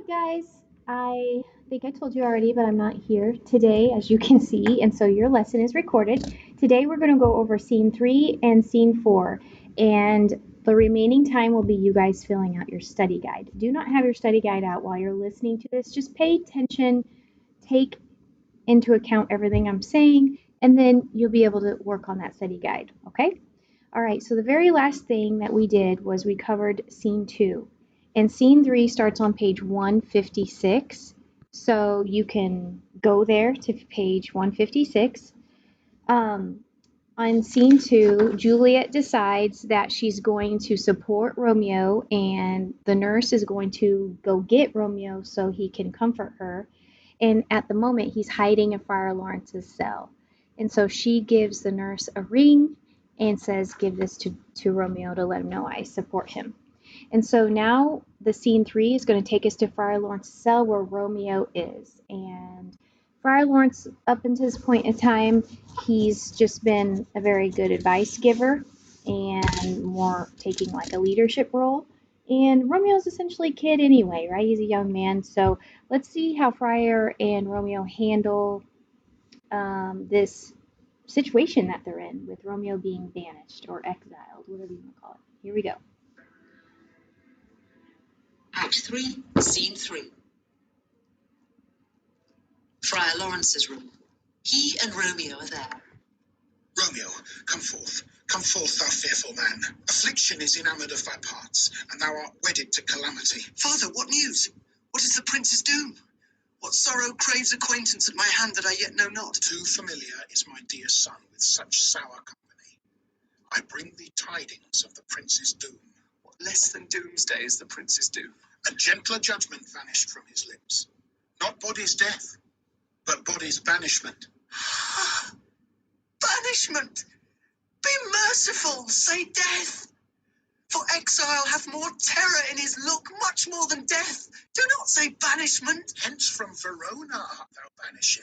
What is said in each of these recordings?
right, guys. I think I told you already, but I'm not here today, as you can see, and so your lesson is recorded. Today, we're going to go over scene 3 and scene 4, and the remaining time will be you guys filling out your study guide. Do not have your study guide out while you're listening to this. Just pay attention, take into account everything I'm saying, and then you'll be able to work on that study guide, okay? All right, so the very last thing that we did was we covered scene 2. And scene 3 starts on page 156. So you can go there to page 156. On scene 2, Juliet decides that she's going to support Romeo, and the nurse is going to go get Romeo so he can comfort her. And at the moment, he's hiding in Friar Lawrence's cell. And so she gives the nurse a ring and says, give this to Romeo to let him know I support him. And so now the scene 3 is going to take us to Friar Lawrence's cell where Romeo is. And Friar Lawrence, up until this point in time, he's just been a very good advice giver and more taking like a leadership role. And Romeo's essentially a kid anyway, right? He's a young man. So let's see how Friar and Romeo handle this situation that they're in with Romeo being banished or exiled, whatever you want to call it. Here we go. Act 3, Scene 3. Friar Lawrence's room. He and Romeo are there. Romeo, come forth. Come forth, thou fearful man. Affliction is enamoured of thy parts, and thou art wedded to calamity. Father, what news? What is the prince's doom? What sorrow craves acquaintance at my hand that I yet know not? Too familiar is my dear son with such sour company. I bring thee tidings of the prince's doom. What less than doomsday is the prince's doom? A gentler judgment vanished from his lips. Not body's death, but body's banishment. Banishment! Be merciful, say death! For exile hath more terror in his look, much more than death. Do not say banishment. Hence from Verona art thou banished.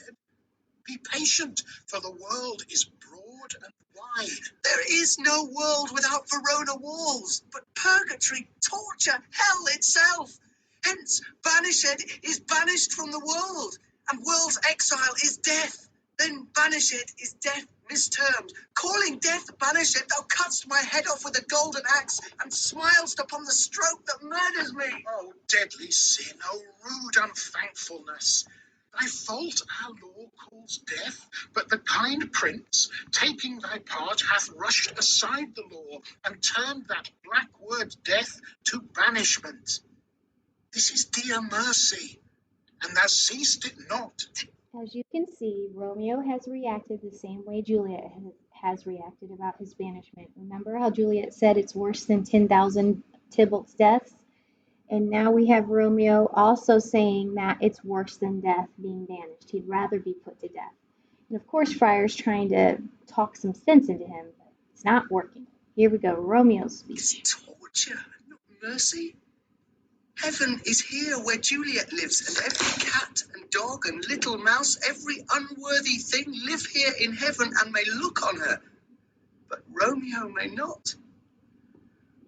Be patient, for the world is broad and wide. There is no world without Verona walls, but purgatory, torture, hell itself. Hence, banished is banished from the world, and world's exile is death. Then banished is death mistermed. Calling death banished, thou cutt'st my head off with a golden axe, and smilest upon the stroke that murders me. Oh, deadly sin, oh, rude unthankfulness. Thy fault our law calls death, but the kind prince, taking thy part, hath rushed aside the law, and turned that black word death to banishment. This is dear mercy, and thou seest it not. As you can see, Romeo has reacted the same way Juliet has reacted about his banishment. Remember how Juliet said it's worse than 10,000 Tybalt's deaths? And now we have Romeo also saying that it's worse than death being banished. He'd rather be put to death. And of course, Friar's trying to talk some sense into him, but it's not working. Here we go, Romeo's speech. It's torture, not mercy. Heaven is here where Juliet lives, and every cat and dog and little mouse, every unworthy thing live here in heaven and may look on her. But Romeo may not.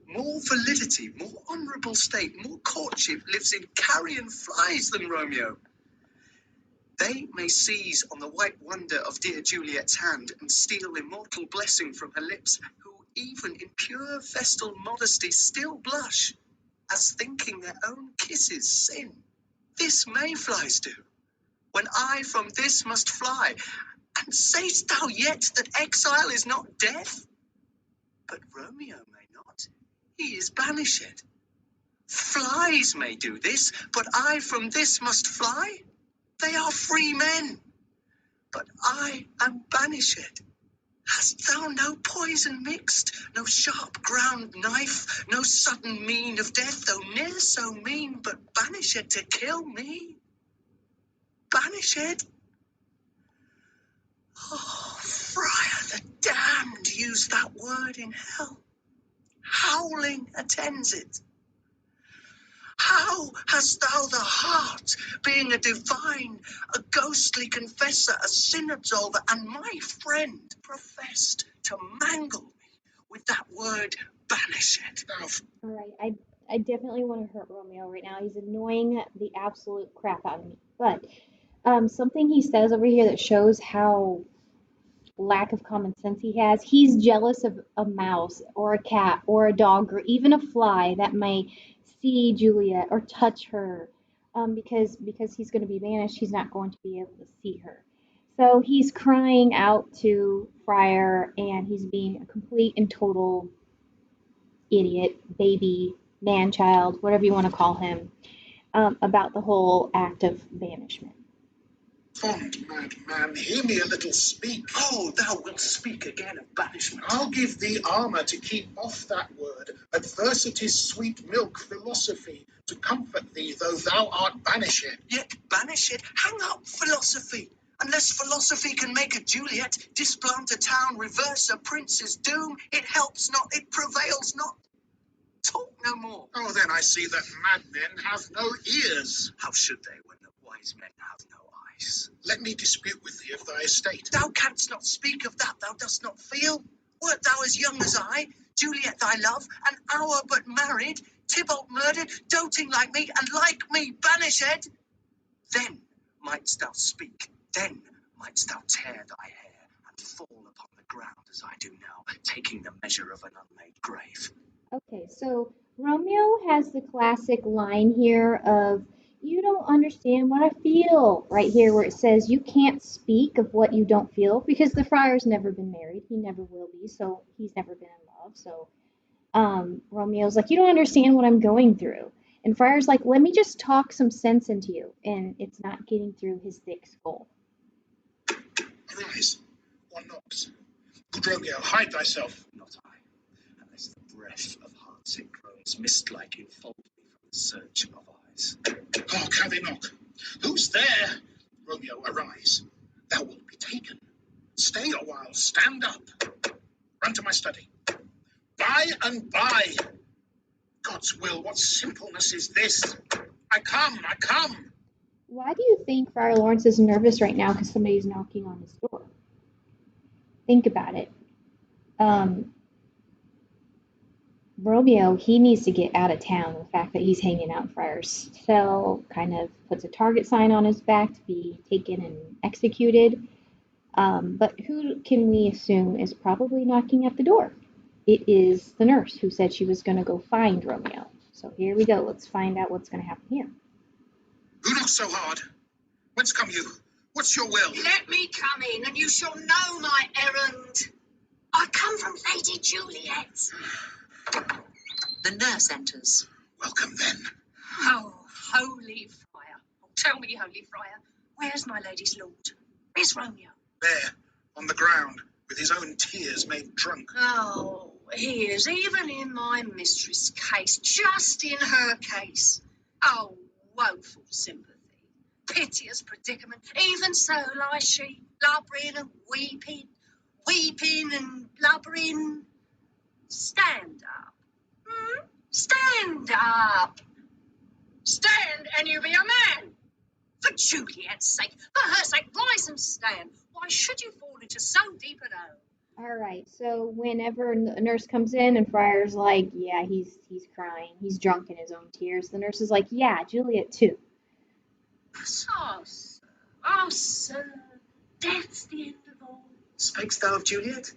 More validity, more honourable state, more courtship lives in carrion flies than Romeo. They may seize on the white wonder of dear Juliet's hand and steal immortal blessing from her lips, who even in pure festal modesty still blush, as thinking their own kisses sin. This mayflies do, when I from this must fly. And say'st thou yet that exile is not death? But Romeo may not, he is banished. Flies may do this, but I from this must fly. They are free men, but I am banished. Hast thou no poison mixed, no sharp ground knife, no sudden mean of death, though ne'er so mean, but banished to kill me? Banished? Oh, Friar, the damned use that word in hell. Howling attends it. How hast thou the heart, being a divine, a ghostly confessor, a sin absolver, and my friend, professed to mangle me with that word banished? All right, I definitely want to hurt Romeo right now. He's annoying the absolute crap out of me. But something he says over here that shows how lack of common sense he has. He's jealous of a mouse or a cat or a dog or even a fly that may see Juliet or touch her. Because he's going to be banished, he's not going to be able to see her. So he's crying out to Friar, and he's being a complete and total idiot, baby, man child, whatever you want to call him, about the whole act of banishment. Fond madman, hear me a little speak. Oh, thou wilt speak again of banishment. I'll give thee armour to keep off that word, adversity's sweet milk, philosophy, to comfort thee, though thou art banished. Yet banish it, hang up philosophy. Unless philosophy can make a Juliet, displant a town, reverse a prince's doom, it helps not, it prevails not. Talk no more. Oh, then I see that madmen have no ears. How should they when the wise men have no eyes? Let me dispute with thee of thy estate. Thou canst not speak of that thou dost not feel. Wert thou as young as I, Juliet thy love, an hour but married, Tybalt murdered, doting like me, and like me banished, then mightst thou speak, then mightst thou tear thy hair and fall upon the ground as I do now, taking the measure of an unmade grave. Okay, so Romeo has the classic line here of, "You don't understand what I feel," right here where it says you can't speak of what you don't feel, because the friar's never been married. He never will be, so he's never been in love. So Romeo's like, "You don't understand what I'm going through." And Friar's like, "Let me just talk some sense into you." And it's not getting through his thick skull. Arise, one knocks. Good Romeo, hide thyself. Not I, unless the breath of heartsick groans mist-like enfold me from the search of eyes. Hark, how they knock. Who's there? Romeo, arise. Thou wilt be taken. Stay a while, stand up. Run to my study. By and by. God's will, what simpleness is this? I come, I come. Why do you think Friar Lawrence is nervous right now because somebody's knocking on his door? Think about it. Romeo, he needs to get out of town. The fact that he's hanging out in Friar's cell kind of puts a target sign on his back to be taken and executed. But who can we assume is probably knocking at the door? It is the nurse who said she was going to go find Romeo. So here we go. Let's find out what's going to happen here. Who knocks so hard? Whence come you? What's your will? Let me come in, and you shall know my errand. I come from Lady Juliet. The nurse enters. Welcome then. Oh, holy friar. Oh, tell me, holy friar, where's my lady's lord? Where's Romeo? There, on the ground, with his own tears made drunk. Oh, he is even in my mistress' case, just in her case. Oh, woeful sympathy, piteous predicament. Even so lies she, blubbering and weeping, weeping and blubbering. Stand up. Stand up. Stand, and you be a man. For Juliet's sake, for her sake, rise and stand. Why should you fall into so deep an oath? All right. So whenever the nurse comes in and Friar's like, "Yeah, he's crying. He's drunk in his own tears." The nurse is like, "Yeah, Juliet too." Oh, sir. Oh, sir. Death's the end of all. Spakest thou of Juliet?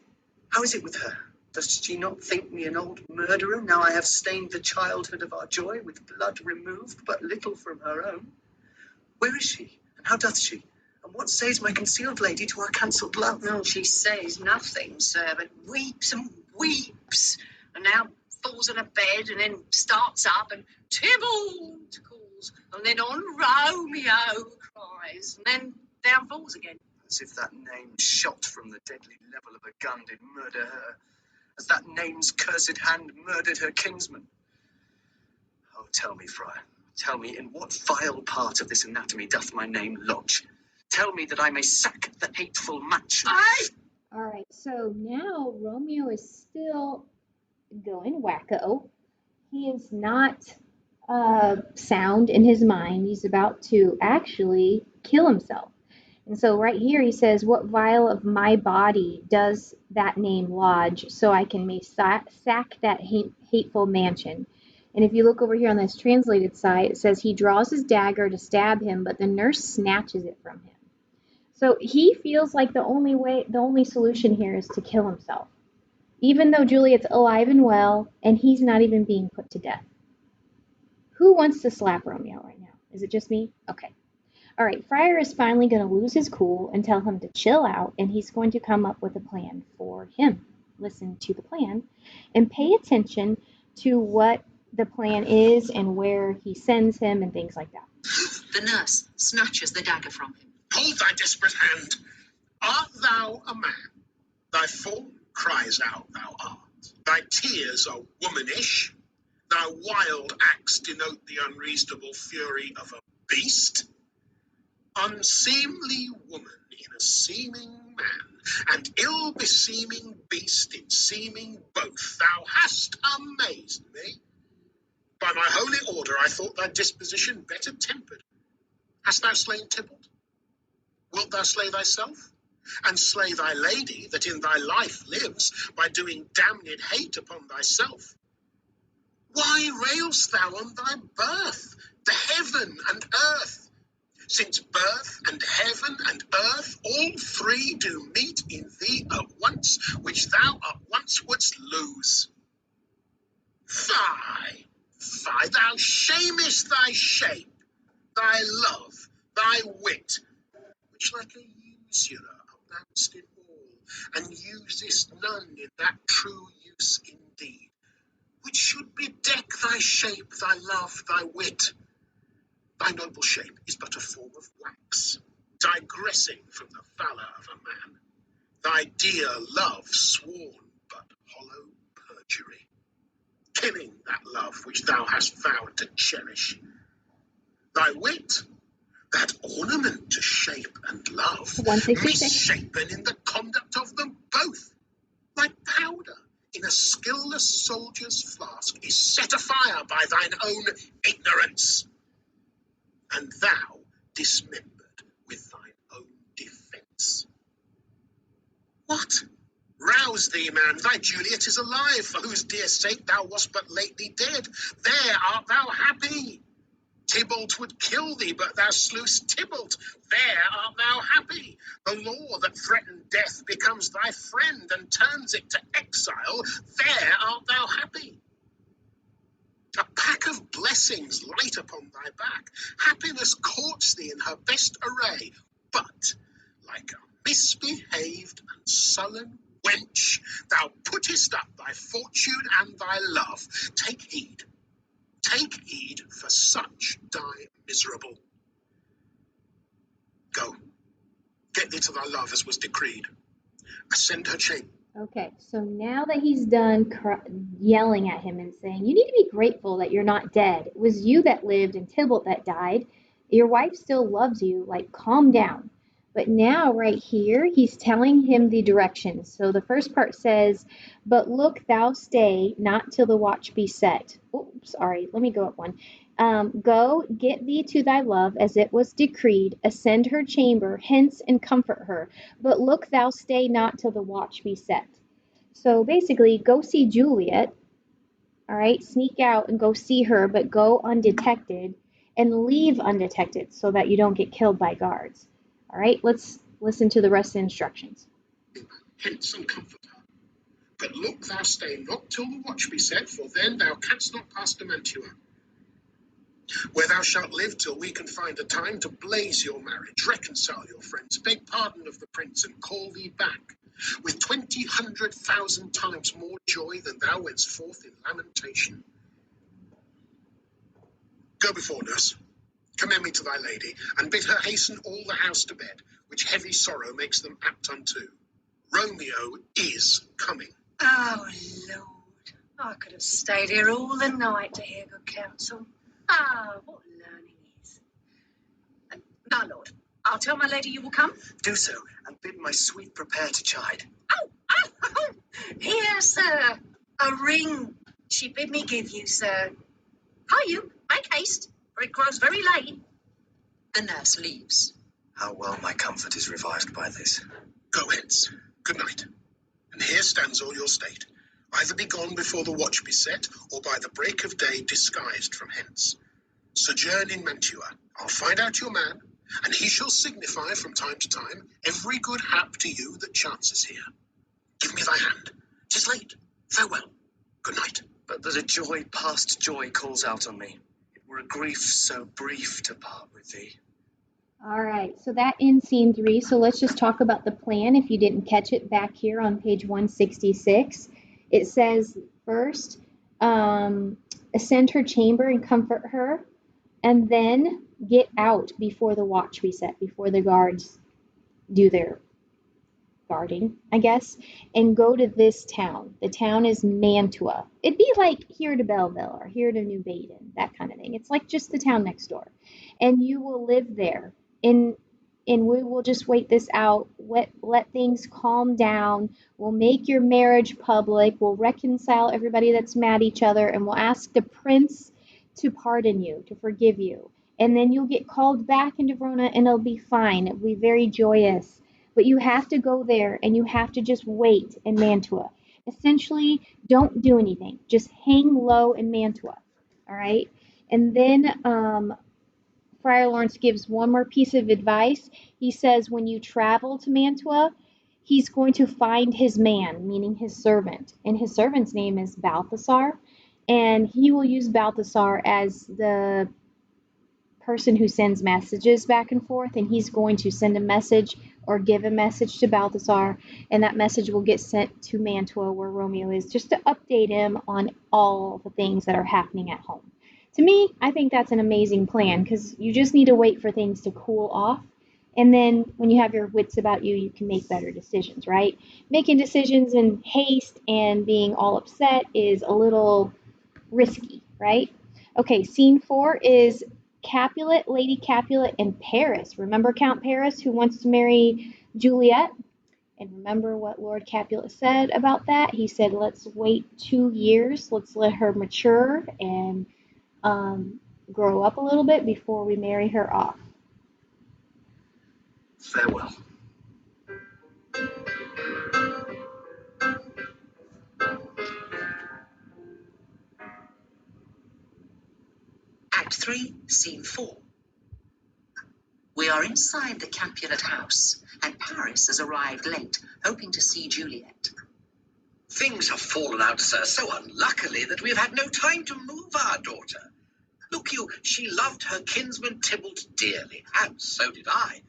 How is it with her? Does she not think me an old murderer, now I have stained the childhood of our joy with blood removed but little from her own? Where is she, and how doth she? And what says my concealed lady to our cancelled love? No, she says nothing, sir, but weeps and weeps, and now falls on a bed, and then starts up, and Tybalt calls, and then on Romeo cries, and then down falls again. As if that name shot from the deadly level of a gun did murder her, as that name's cursed hand murdered her kinsman. Oh, tell me, friar, tell me, in what vile part of this anatomy doth my name lodge? Tell me that I may sack the hateful match. All right. So now Romeo is still going wacko. He is not sound in his mind. He's about to actually kill himself. And so right here he says, "What vial of my body does that name lodge, so I can may sack that hateful mansion?" And if you look over here on this translated side, it says he draws his dagger to stab him, but the nurse snatches it from him. So he feels like the only solution here is to kill himself, even though Juliet's alive and well, and he's not even being put to death. Who wants to slap Romeo right now? Is it just me? Okay. All right, Friar is finally going to lose his cool and tell him to chill out, and he's going to come up with a plan for him. Listen to the plan and pay attention to what the plan is and where he sends him and things like that. The nurse snatches the dagger from him. Hold thy desperate hand. Art thou a man? Thy form cries out thou art. Thy tears are womanish. Thy wild acts denote the unreasonable fury of a beast. Unseemly woman in a seeming man, and ill-beseeming beast in seeming both, thou hast amazed me. By my holy order I thought thy disposition better tempered. Hast thou slain Tybalt? Wilt thou slay thyself? And slay thy lady that in thy life lives, by doing damned hate upon thyself? Why railst thou on thy birth, the heaven and earth? Since birth and heaven and earth, all three do meet in thee at once, which thou at once wouldst lose. Fie, fie, thou shamest thy shape, thy love, thy wit, which like a usurer aboundst in all, and usest none in that true use indeed, which should bedeck thy shape, thy love, thy wit. Thy noble shape is but a form of wax, digressing from the valour of a man. Thy dear love sworn but hollow perjury, killing that love which thou hast vowed to cherish. Thy wit, that ornament to shape and love, 166. misshapen in the conduct of them both, like powder in a skilless soldier's flask, is set afire by thine own ignorance. And thou dismembered with thine own defence. What? Rouse thee, man, thy Juliet is alive, for whose dear sake thou wast but lately dead. There art thou happy. Tybalt would kill thee, but thou slewest Tybalt. There art thou happy. The law that threatened death becomes thy friend and turns it to exile. There art thou happy. A pack of blessings light upon thy back. Happiness courts thee in her best array. But, like a misbehaved and sullen wench, thou puttest up thy fortune and thy love. Take heed, for such die miserable. Go, get thee to thy love as was decreed. Ascend her chamber. Okay, so now that he's done yelling at him and saying, you need to be grateful that you're not dead. It was you that lived and Tybalt that died. Your wife still loves you. Like, calm down. But now, right here, he's telling him the directions. So the first part says, but look, thou stay, not till the watch be set. Oops, sorry, let me go up one. Go, get thee to thy love, as it was decreed. Ascend her chamber, hence, and comfort her. But look, thou stay not till the watch be set. So basically, go see Juliet, all right? Sneak out and go see her, but go undetected and leave undetected so that you don't get killed by guards. All right, let's listen to the rest of the instructions. Hence and comfort her. But look, thou stay not till the watch be set, for then thou canst not pass to Mantua, where thou shalt live till we can find a time to blaze your marriage, reconcile your friends, beg pardon of the prince, and call thee back, with 20,000 times more joy than thou wentst forth in lamentation. Go before, nurse. Commend me to thy lady, and bid her hasten all the house to bed, which heavy sorrow makes them apt unto. Romeo is coming. Oh, Lord, I could have stayed here all the night to hear good counsel. Ah, what learning is. Now, Lord, I'll tell my lady you will come. Do so, and bid my sweet prepare to chide. Oh, here, sir, a ring she bid me give you, sir. Hie you, make haste, for it grows very late. The nurse leaves. How well my comfort is revived by this. Go hence. Good night. And here stands all your state. Either be gone before the watch be set, or by the break of day disguised from hence. Sojourn in Mantua. I'll find out your man, and he shall signify from time to time every good hap to you that chances here. Give me thy hand. 'Tis late. Farewell. Good night. But that a joy past joy calls out on me. It were a grief so brief to part with thee. All right, so that ends scene 3. So let's just talk about the plan. If you didn't catch it back here on page 166, it says first, ascend her chamber and comfort her, and then get out before the watch be set, before the guards do their guarding, I guess, and go to this town. The town is Mantua. It'd be like here to Belleville or here to New Baden, that kind of thing. It's like just the town next door. And you will live there. And we will just wait this out. Let things calm down. We'll make your marriage public. We'll reconcile everybody that's mad at each other, and we'll ask the prince to pardon you, to forgive you. And then you'll get called back into Verona, and it'll be fine. It'll be very joyous. But you have to go there, and you have to just wait in Mantua. Essentially, don't do anything. Just hang low in Mantua. All right? And then Friar Lawrence gives one more piece of advice. He says when you travel to Mantua, he's going to find his man, meaning his servant. And his servant's name is Balthasar. And he will use Balthasar as the person who sends messages back and forth. And he's going to send a message or give a message to Balthasar. And that message will get sent to Mantua, where Romeo is, just to update him on all the things that are happening at home. To me, I think that's an amazing plan, because you just need to wait for things to cool off. And then when you have your wits about you, you can make better decisions, right? Making decisions in haste and being all upset is a little risky, right? Okay, scene 4 is Capulet, Lady Capulet, and Paris. Remember Count Paris, who wants to marry Juliet? And remember what Lord Capulet said about that? He said, let's wait 2 years. Let's let her mature and grow up a little bit before we marry her off. Farewell. Act 3, Scene 4. We are inside the Capulet house, and Paris has arrived late, hoping to see Juliet. Things have fallen out, sir, so unluckily that we have had no time to move our daughter. Look you, she loved her kinsman Tybalt dearly, and so did I.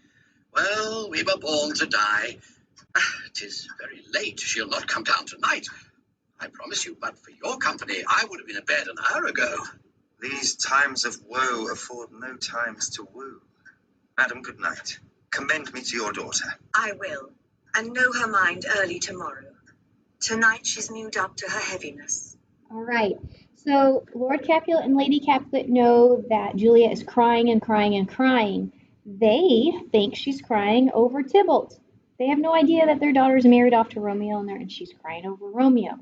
Well, we were born to die. 'Tis very late. She'll not come down tonight. I promise you, but for your company, I would have been in bed an hour ago. These times of woe afford no times to woo. Madam, good night. Commend me to your daughter. I will, and know her mind early tomorrow. Tonight she's mewed up to her heaviness. All right. So Lord Capulet and Lady Capulet know that Juliet is crying and crying and crying. They think she's crying over Tybalt. They have no idea that their daughter's married off to Romeo, and she's crying over Romeo.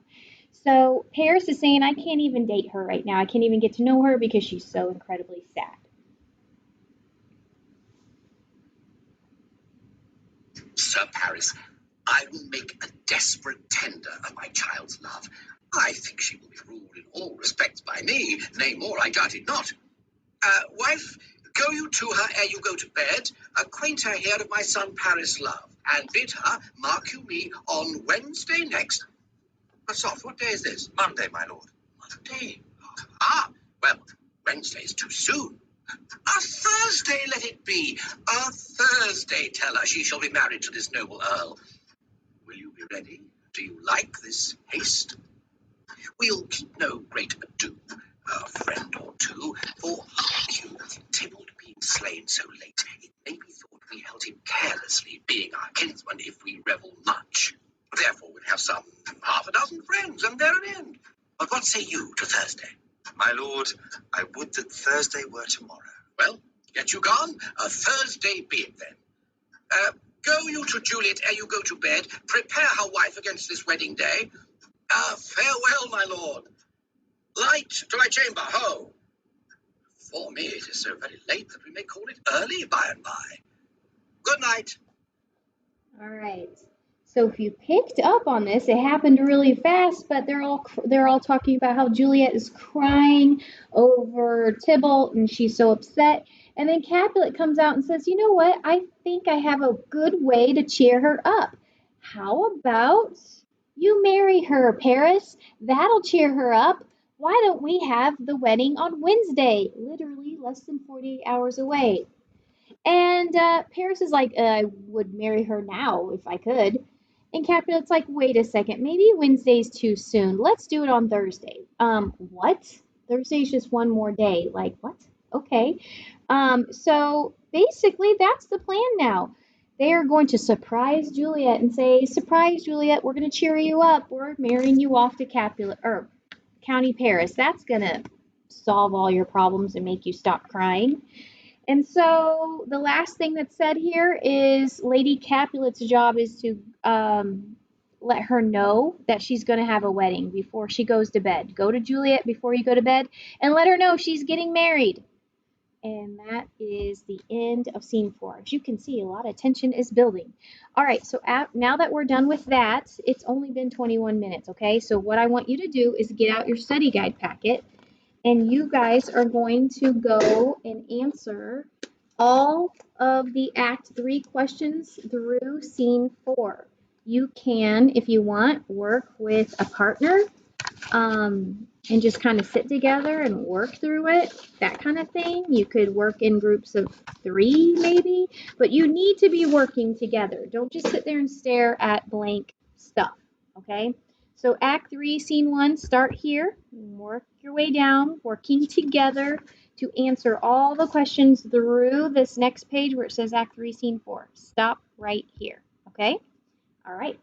So Paris is saying, I can't even date her right now. I can't even get to know her because she's so incredibly sad. Sir Paris, I will make a desperate tender of my child's love. I think she will be ruled in all respects by me. Nay, more, I doubt it not. Wife, go you to her ere you go to bed. Acquaint her here of my son Paris' love, and bid her, mark you me, on Wednesday next. What's off? What day is this? Monday, my lord. Monday? Ah, well, Wednesday is too soon. A Thursday let it be. A Thursday, tell her she shall be married to this noble earl. Will you be ready? Do you like this haste? We'll keep no great ado, a friend or two, for hark you, Tybalt being slain so late, it may be thought we held him carelessly, being our kinsman, if we revel much. Therefore we'll have some half a dozen friends, and there an end. But what say you to Thursday? My lord, I would that Thursday were tomorrow. Well, get you gone? A Thursday be it then. Go you to Juliet ere you go to bed. Prepare her wife against this wedding day. Farewell, my lord. Light to my chamber, ho! For me it is so very late that we may call it early by and by. Good night. All right. So if you picked up on this, it happened really fast, but they're all talking about how Juliet is crying over Tybalt and she's so upset. And then Capulet comes out and says, "You know what? I think I have a good way to cheer her up. How about you marry her, Paris? That'll cheer her up. Why don't we have the wedding on Wednesday? Literally less than 48 hours away." And Paris is like, "I would marry her now if I could." And Capulet's like, "Wait a second, maybe Wednesday's too soon. Let's do it on Thursday." What? Thursday's just one more day. Like, what? Okay. So basically, that's the plan now. They are going to surprise Juliet and say, "Surprise, Juliet, we're going to cheer you up. We're marrying you off to Capulet, or County Paris. That's going to solve all your problems and make you stop crying." And so the last thing that's said here is Lady Capulet's job is to let her know that she's going to have a wedding before she goes to bed. Go to Juliet before you go to bed and let her know she's getting married. And that is the end of scene 4. As you can see, a lot of tension is building. All right, so now that we're done with that, it's only been 21 minutes, okay? So what I want you to do is get out your study guide packet, and you guys are going to go and answer all of the Act 3 questions through Scene 4. You can, if you want, work with a partner and just kind of sit together and work through it, that kind of thing. You could work in groups of 3 maybe, but you need to be working together. Don't just sit there and stare at blank stuff, okay? So Act 3, Scene 1, start here, work your way down, working together to answer all the questions through this next page where it says Act 3, Scene 4. Stop right here, okay? All right.